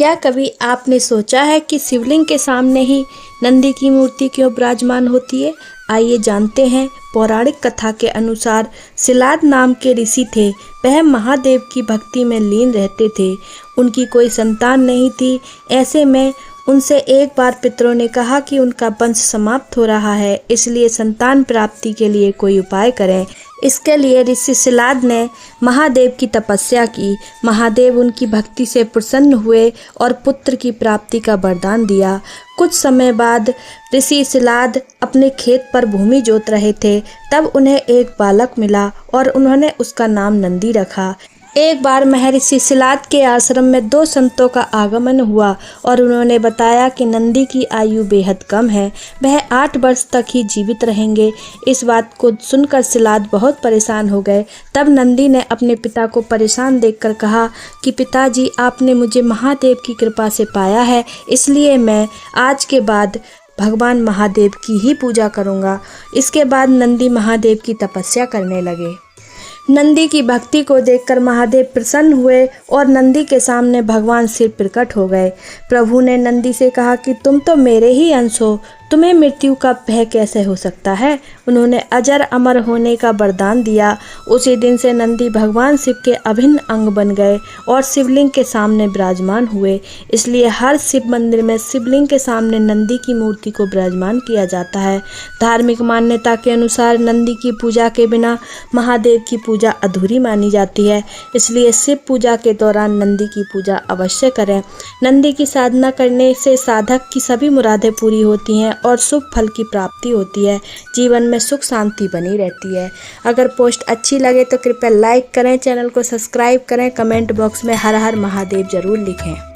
क्या कभी आपने सोचा है कि शिवलिंग के सामने ही नंदी की मूर्ति क्यों विराजमान होती है? आइए जानते हैं। पौराणिक कथा के अनुसार सिलाद नाम के ऋषि थे। वह महादेव की भक्ति में लीन रहते थे। उनकी कोई संतान नहीं थी। ऐसे में उनसे एक बार पितरों ने कहा कि उनका वंश समाप्त हो रहा है, इसलिए संतान प्राप्ति के लिए कोई उपाय करें। इसके लिए ऋषि सिलाद ने महादेव की तपस्या की। महादेव उनकी भक्ति से प्रसन्न हुए और पुत्र की प्राप्ति का वरदान दिया। कुछ समय बाद ऋषि सिलाद अपने खेत पर भूमि जोत रहे थे, तब उन्हें एक बालक मिला और उन्होंने उसका नाम नंदी रखा। एक बार महर्षि सिलाद के आश्रम में दो संतों का आगमन हुआ और उन्होंने बताया कि नंदी की आयु बेहद कम है, वह 8 वर्ष तक ही जीवित रहेंगे। इस बात को सुनकर सिलाद बहुत परेशान हो गए। तब नंदी ने अपने पिता को परेशान देखकर कहा कि पिताजी, आपने मुझे महादेव की कृपा से पाया है, इसलिए मैं आज के बाद भगवान महादेव की ही पूजा करूँगा। इसके बाद नंदी महादेव की तपस्या करने लगे। नंदी की भक्ति को देखकर महादेव प्रसन्न हुए और नंदी के सामने भगवान शिव प्रकट हो गए। प्रभु ने नंदी से कहा कि तुम तो मेरे ही अंश हो, तुम्हें मृत्यु का भय कैसे हो सकता है? उन्होंने अजर अमर होने का वरदान दिया। उसी दिन से नंदी भगवान शिव के अभिन्न अंग बन गए और शिवलिंग के सामने विराजमान हुए। इसलिए हर शिव मंदिर में शिवलिंग के सामने नंदी की मूर्ति को विराजमान किया जाता है। धार्मिक मान्यता के अनुसार नंदी की पूजा के बिना महादेव की पूजा अधूरी मानी जाती है, इसलिए शिव पूजा के दौरान नंदी की पूजा अवश्य करें। नंदी की साधना करने से साधक की सभी मुरादें पूरी होती हैं और शुभ फल की प्राप्ति होती है। जीवन में सुख शांति बनी रहती है। अगर पोस्ट अच्छी लगे तो कृपया लाइक करें, चैनल को सब्सक्राइब करें, कमेंट बॉक्स में हर हर महादेव जरूर लिखें।